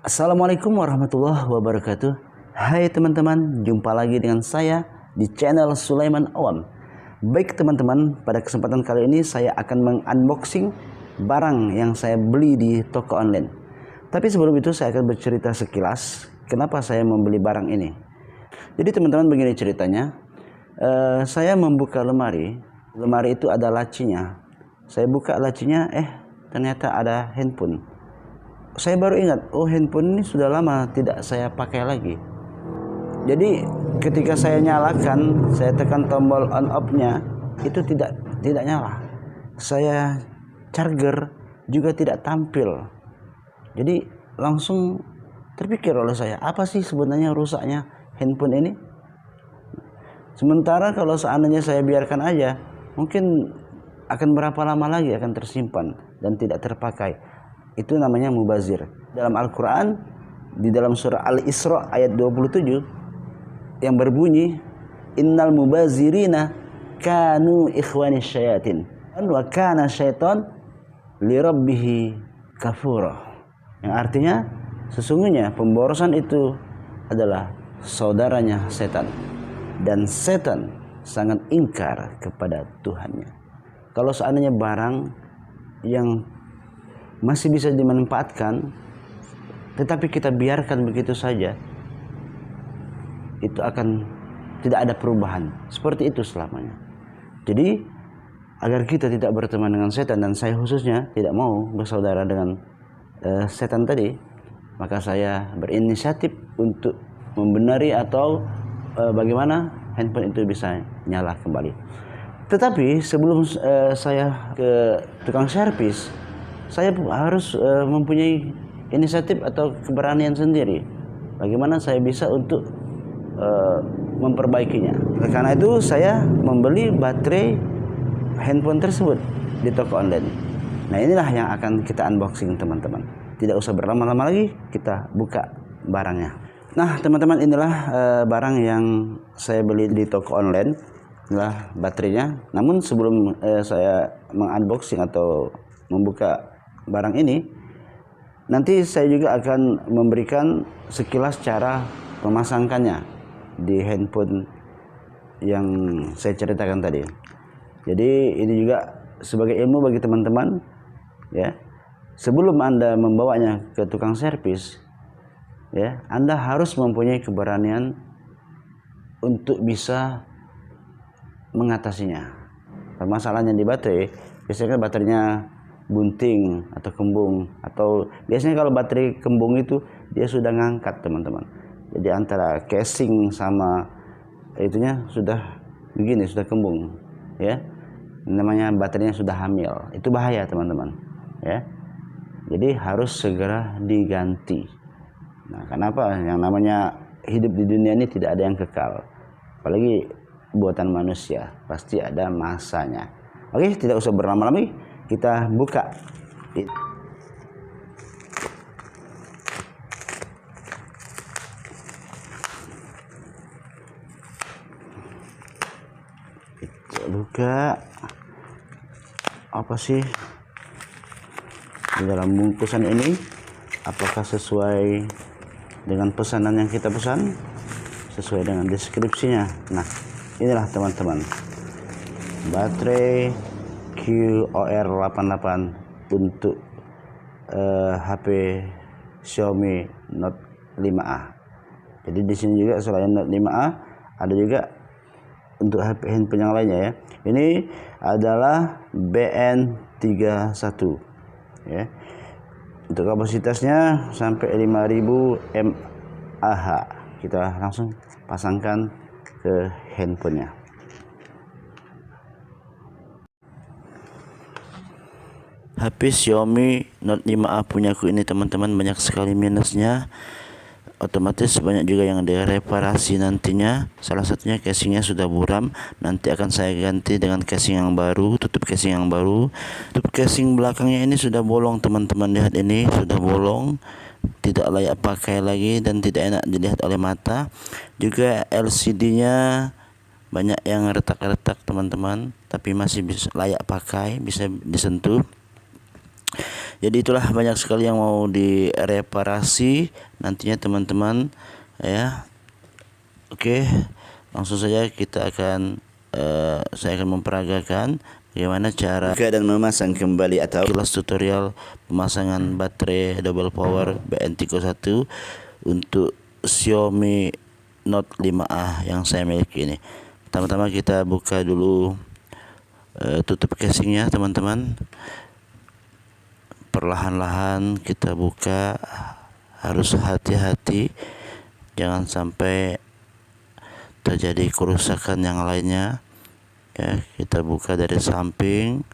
Assalamualaikum warahmatullahi wabarakatuh. Hai teman-teman, jumpa lagi dengan saya di channel Sulaiman Awam. Baik teman-teman, pada kesempatan kali ini saya akan mengunboxing barang yang saya beli di toko online. Tapi sebelum itu saya akan bercerita sekilas kenapa saya membeli barang ini. Jadi teman-teman, begini ceritanya. Saya membuka lemari itu ada lacinya. Saya buka lacinya, ternyata ada handphone. Saya baru ingat, handphone ini sudah lama tidak saya pakai lagi. Jadi ketika saya nyalakan, saya tekan tombol on off-nya, itu tidak nyala. Saya charger juga tidak tampil. Jadi langsung terpikir oleh saya, apa sih sebenarnya rusaknya handphone ini? Sementara kalau seandainya saya biarkan aja, mungkin akan berapa lama lagi akan tersimpan dan tidak terpakai. Itu namanya mubazir. Dalam Al-Quran, di dalam surah Al-Isra ayat 27 yang berbunyi, innal mubazirina kanu ikhwani syayatin wa kana syaitan lirabbihi kafura. Yang artinya sesungguhnya pemborosan itu adalah saudaranya setan, dan setan sangat ingkar kepada Tuhannya. Kalau seandainya barang yang masih bisa dimanfaatkan, tetapi kita biarkan begitu saja, itu akan tidak ada perubahan. Seperti itu selamanya. Jadi agar kita tidak berteman dengan setan, dan saya khususnya tidak mau bersaudara dengan setan tadi, maka saya berinisiatif untuk membenari atau bagaimana handphone itu bisa nyala kembali. Tetapi sebelum saya ke tukang servis, saya harus mempunyai inisiatif atau keberanian sendiri. Bagaimana saya bisa untuk memperbaikinya. Karena itu saya membeli baterai handphone tersebut di toko online. Nah, inilah yang akan kita unboxing teman-teman. Tidak usah berlama-lama lagi, kita buka barangnya. Nah teman-teman, inilah barang yang saya beli di toko online. Inilah baterainya. Namun sebelum saya mengunboxing atau membuka barang ini, nanti saya juga akan memberikan sekilas cara memasangkannya di handphone yang saya ceritakan tadi. Jadi ini juga sebagai ilmu bagi teman-teman, ya. Sebelum Anda membawanya ke tukang servis, ya, Anda harus mempunyai keberanian untuk bisa mengatasinya. Permasalahannya di baterai, biasanya baterainya bunting atau kembung, atau biasanya kalau baterai kembung itu dia sudah ngangkat teman-teman. Jadi antara casing sama itunya sudah begini, sudah kembung, ya. Namanya baterainya sudah hamil. Itu bahaya teman-teman, ya. Jadi harus segera diganti. Nah, kenapa? Yang namanya hidup di dunia ini tidak ada yang kekal, apalagi buatan manusia, pasti ada masanya. Oke, tidak usah berlama-lama, kita buka. Kita buka. Apa sih di dalam bungkusan ini? Apakah sesuai dengan pesanan yang kita pesan? Sesuai dengan deskripsinya. Nah, inilah teman-teman, baterai QOR88 untuk HP Xiaomi Note 5A. Jadi di sini juga selain Note 5A ada juga untuk HP handphone yang lainnya, ya. Ini adalah BN31, ya. Untuk kapasitasnya sampai 5000 mAh. Kita langsung pasangkan ke handphonenya. HP Xiaomi Note 5A punyaku ini teman-teman banyak sekali minusnya. Otomatis banyak juga yang direparasi nantinya. Salah satunya casingnya sudah buram. Nanti akan saya ganti dengan casing yang baru, tutup casing yang baru. Tutup casing belakangnya ini sudah bolong teman-teman. Lihat, ini sudah bolong, tidak layak pakai lagi dan tidak enak dilihat oleh mata. Juga LCD-nya banyak yang retak-retak teman-teman, tapi masih bisa layak pakai, bisa disentuh. Jadi itulah banyak sekali yang mau direparasi nantinya teman-teman ya. Oke, langsung saja kita akan saya akan memperagakan bagaimana cara buka dan memasang kembali atau kelas tutorial pemasangan baterai double power BN31 untuk Xiaomi Note 5A yang saya miliki ini. Pertama-tama kita buka dulu tutup casingnya teman-teman. Perlahan-lahan kita buka, harus hati-hati jangan sampai terjadi kerusakan yang lainnya ya. Kita buka dari samping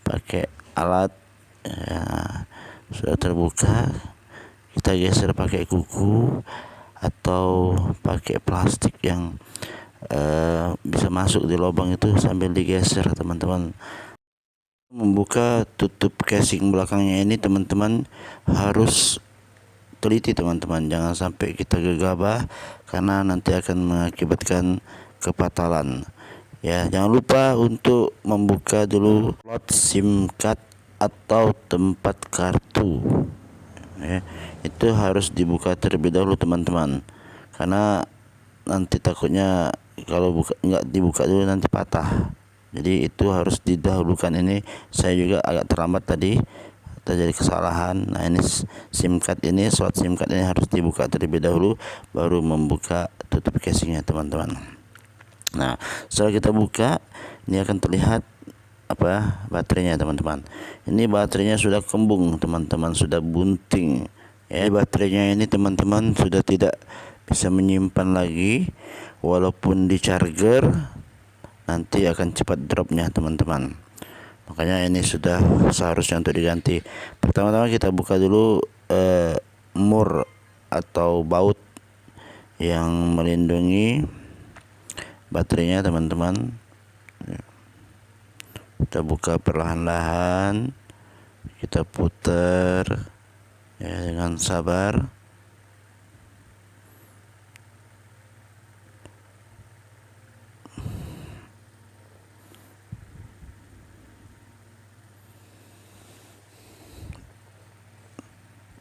pakai alat ya. Sudah terbuka, kita geser pakai kuku atau pakai plastik yang bisa masuk di lubang itu sambil digeser teman-teman. Membuka tutup casing belakangnya ini teman-teman harus teliti teman-teman, jangan sampai kita gegabah karena nanti akan mengakibatkan kepatalan ya. Jangan lupa untuk membuka dulu slot SIM card atau tempat kartu ya. Itu harus dibuka terlebih dahulu teman-teman, karena nanti takutnya kalau nggak dibuka dulu nanti patah. Jadi itu harus didahulukan. Ini saya juga agak terlambat tadi, terjadi kesalahan. Nah ini SIM card ini, slot SIM card ini harus dibuka terlebih dahulu baru membuka tutup casingnya teman-teman. Nah setelah kita buka, ini akan terlihat baterainya teman-teman. Ini baterainya sudah kembung teman-teman, sudah bunting ya. Baterainya ini teman-teman sudah tidak bisa menyimpan lagi, walaupun di charger nanti akan cepat dropnya teman-teman. Makanya ini sudah seharusnya untuk diganti. Pertama-tama kita buka dulu mur atau baut yang melindungi baterainya teman-teman. Kita buka perlahan-lahan, kita putar ya dengan sabar.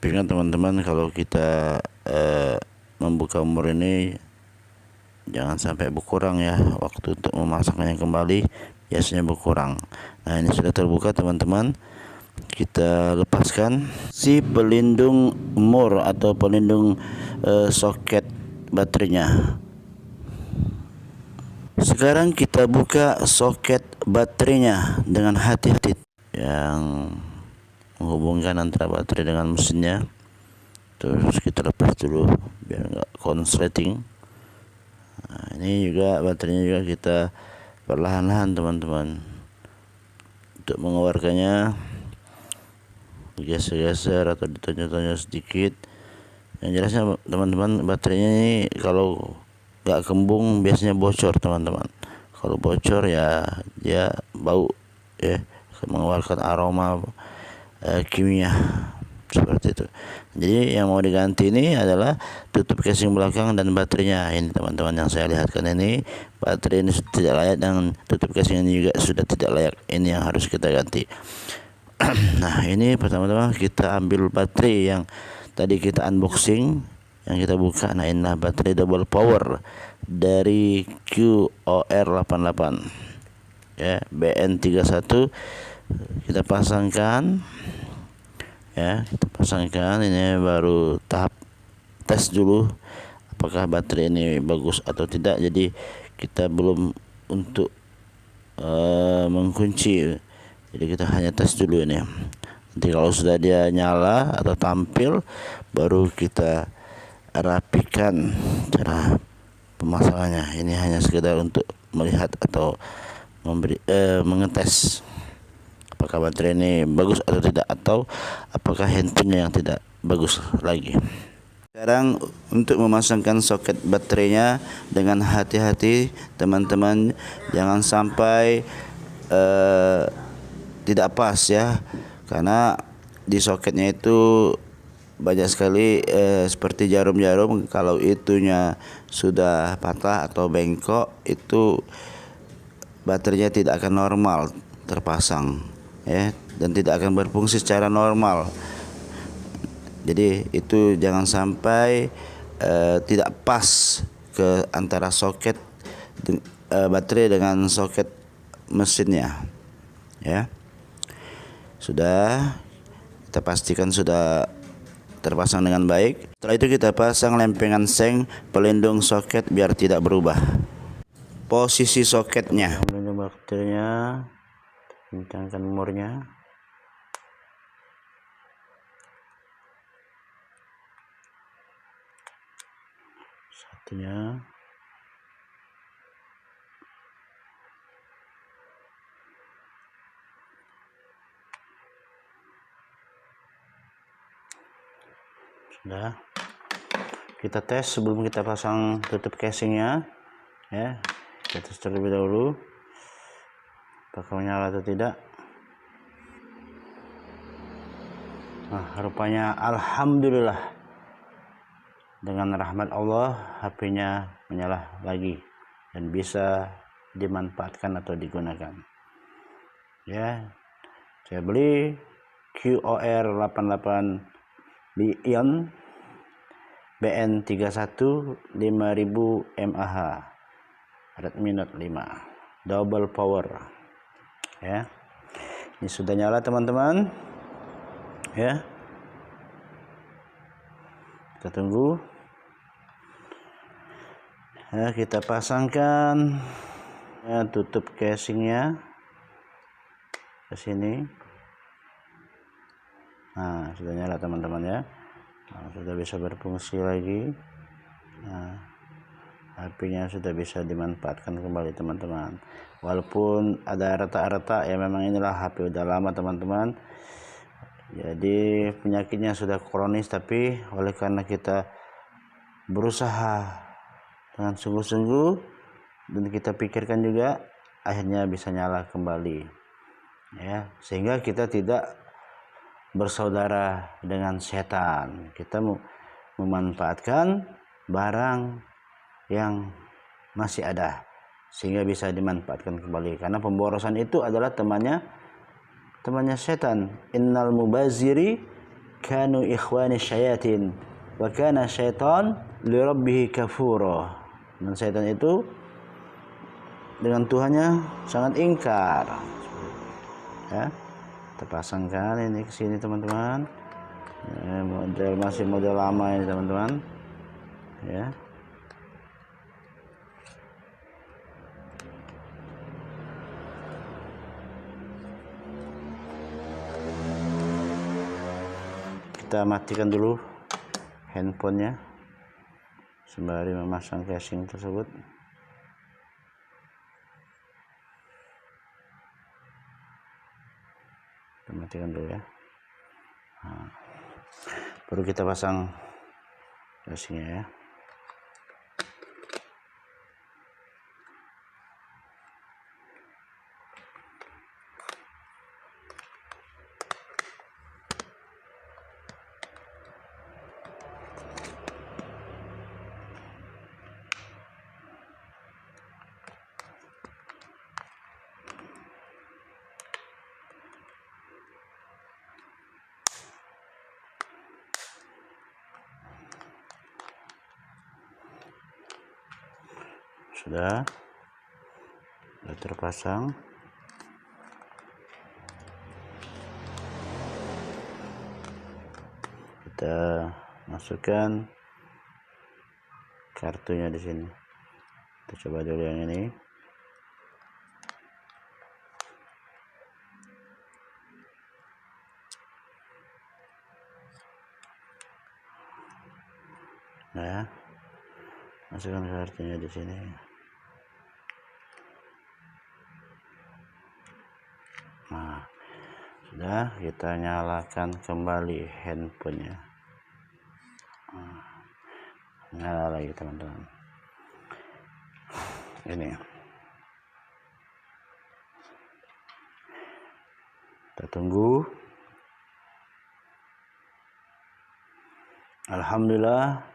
Ingat teman-teman, kalau kita membuka mur ini jangan sampai berkurang ya, waktu untuk memasangnya kembali biasanya berkurang. Nah ini sudah terbuka teman-teman, kita lepaskan si pelindung mur atau pelindung soket baterainya. Sekarang kita buka soket baterainya dengan hati-hati yang menghubungkan antara baterai dengan mesinnya. Terus kita lepas dulu biar enggak konsleting. Nah, ini juga baterainya juga kita perlahan-lahan teman-teman untuk mengeluarkannya, geser-geser atau ditonjol-tonjol sedikit. Yang jelasnya teman-teman, baterainya ini kalau enggak kembung biasanya bocor teman-teman. Kalau bocor ya dia bau ya, mengeluarkan aroma kimia seperti itu. Jadi yang mau diganti ini adalah tutup casing belakang dan baterainya. Ini teman-teman yang saya lihatkan ini, baterai ini sudah tidak layak dan tutup casing ini juga sudah tidak layak. Ini yang harus kita ganti. Nah ini pertama-tama kita ambil baterai yang tadi kita unboxing, yang kita buka. Nah inilah baterai double power dari QOR88 ya, BN31. Kita pasangkan ya, kita pasangkan. Ini baru tahap tes dulu apakah baterai ini bagus atau tidak. Jadi kita belum untuk mengunci, jadi kita hanya tes dulu ini. Nanti kalau sudah dia nyala atau tampil, baru kita rapikan cara pemasangannya. Ini hanya sekedar untuk melihat atau mengetes apakah baterai ini bagus atau tidak, atau apakah handphonenya yang tidak bagus lagi. Sekarang untuk memasangkan soket baterainya dengan hati-hati teman-teman, jangan sampai tidak pas ya, karena di soketnya itu banyak sekali seperti jarum-jarum. Kalau itunya sudah patah atau bengkok, itu baterainya tidak akan normal terpasang ya. dan tidak akan berfungsi secara normal. Jadi itu jangan sampai tidak pas ke antara soket baterai dengan soket mesinnya, ya. Sudah kita pastikan sudah terpasang dengan baik. Setelah itu kita pasang lempengan seng pelindung soket biar tidak berubah posisi soketnya. Pelindung bakterinya, kencangkan murnya. Satunya. Sudah. Kita tes sebelum kita pasang tutup casingnya, ya. Kita tes terlebih dahulu apakah menyala atau tidak. Nah, rupanya alhamdulillah dengan rahmat Allah HP-nya menyala lagi dan bisa dimanfaatkan atau digunakan. Ya, saya beli QOR 88 Lion BN31 5000 mAh Redmi Note 5 double power, ya. Ini sudah nyala teman-teman, ya. Kita tunggu, ya. Kita pasangkan, ya, tutup casingnya ke sini. Nah, sudah nyala teman-teman, ya. Nah, sudah bisa berfungsi lagi. Nah, HP-nya sudah bisa dimanfaatkan kembali teman-teman. Walaupun ada retak-retak, ya memang inilah HP udah lama teman-teman. Jadi penyakitnya sudah kronis, tapi oleh karena kita berusaha dengan sungguh-sungguh dan kita pikirkan juga, akhirnya bisa nyala kembali, ya. Sehingga kita tidak bersaudara dengan setan. Kita memanfaatkan barang yang masih ada sehingga bisa dimanfaatkan kembali, karena pemborosan itu adalah temannya setan. Innal mubaziri kanu ikhwani syayatin wa kana syaitan li rabbih kafura. Dan setan itu dengan Tuhannya sangat ingkar, ya. Kita pasangkan ini ke sini teman-teman, ya, masih model lama ini teman-teman, ya. Kita matikan dulu handphonenya sembari memasang casing tersebut. Kita matikan dulu, ya. Nah, baru kita pasang casingnya, ya. Sudah terpasang. Kita masukkan kartunya di sini. Kita coba dulu yang ini. Nah, masukkan kartunya di sini. Nah, sudah, kita nyalakan kembali handphonenya. Nah, nyala lagi teman-teman. Ini kita tunggu. Alhamdulillah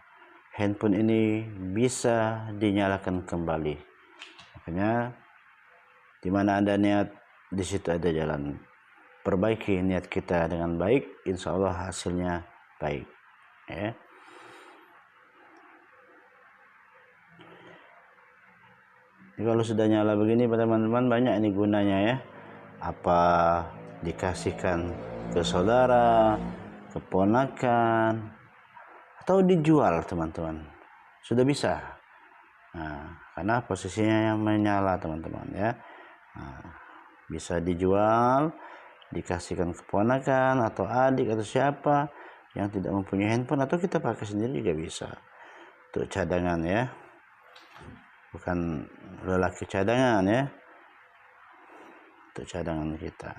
handphone ini bisa dinyalakan kembali. Makanya dimana Anda niat, di situ ada jalan. perbaiki niat kita dengan baik, insya Allah hasilnya baik, ya. Jadi kalau sudah nyala begini teman-teman, banyak ini gunanya ya. Apa dikasihkan ke saudara, keponakan, atau dijual teman-teman, sudah bisa. Nah, karena posisinya yang menyala teman-teman ya. Nah, bisa dijual, dikasihkan keponakan atau adik atau siapa yang tidak mempunyai handphone, atau kita pakai sendiri juga bisa untuk cadangan ya, bukan lelaki cadangan ya, untuk cadangan kita.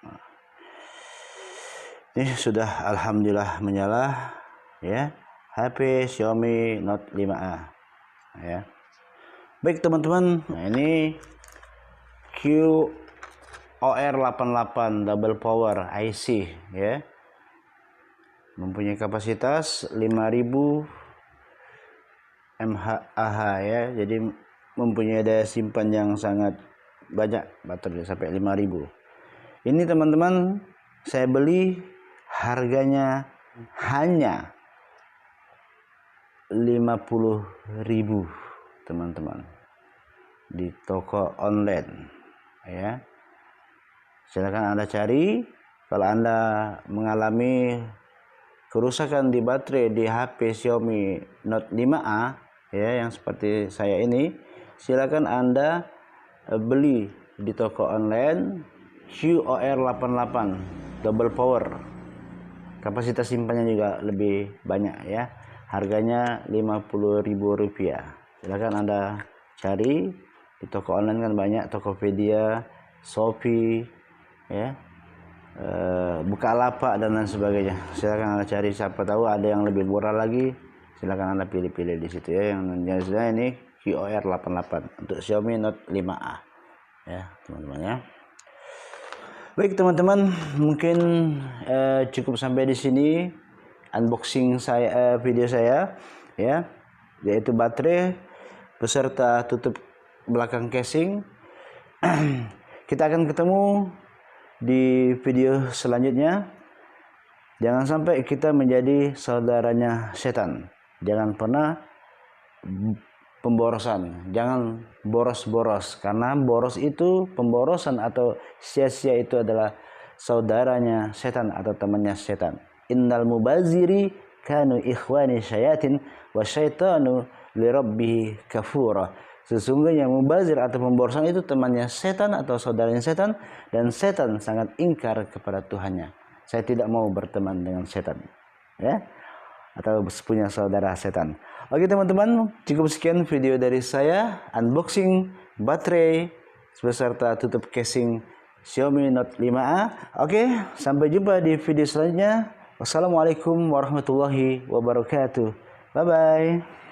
Nah, ini sudah alhamdulillah menyala ya, HP Xiaomi Note 5A ya. Baik teman-teman, nah ini QOR88 double power IC ya, mempunyai kapasitas 5000 mAh ya, jadi mempunyai daya simpan yang sangat banyak, baterai sampai 5000. Ini teman-teman saya beli harganya hanya 50.000 teman-teman di toko online ya. Silakan Anda cari. Kalau Anda mengalami kerusakan di baterai di HP Xiaomi Note 5A ya, yang seperti saya ini, silakan Anda beli di toko online QOR88 double power. Kapasitas simpannya juga lebih banyak ya. Harganya Rp50.000. Silakan Anda cari di toko online, kan banyak, Tokopedia, Shopee ya, Bukalapak dan lain sebagainya. Silakan Anda cari, siapa tahu ada yang lebih murah lagi. Silakan Anda pilih-pilih di situ ya. Yang jelasnya ini QOR88 untuk Xiaomi Note 5A ya teman-teman ya. Baik teman-teman, mungkin cukup sampai di sini unboxing saya, video saya ya, yaitu baterai beserta tutup belakang casing. Kita akan ketemu di video selanjutnya. Jangan sampai kita menjadi saudaranya setan. Jangan pernah pemborosan, jangan boros-boros, karena boros itu, pemborosan atau sia-sia itu adalah saudaranya setan atau temannya setan. Innal mubaziri kanu ikhwani syayatin wa syaitanu lirabbihi kafura. Sesungguhnya mubazir atau pemborosan itu temannya setan atau saudaranya setan, dan setan sangat ingkar kepada Tuhannya. Saya tidak mau berteman dengan setan ya, atau punya saudara setan. Oke teman-teman, cukup sekian video dari saya, unboxing baterai beserta tutup casing Xiaomi Note 5A. Oke, sampai jumpa di video selanjutnya. Wassalamualaikum warahmatullahi wabarakatuh. Bye bye.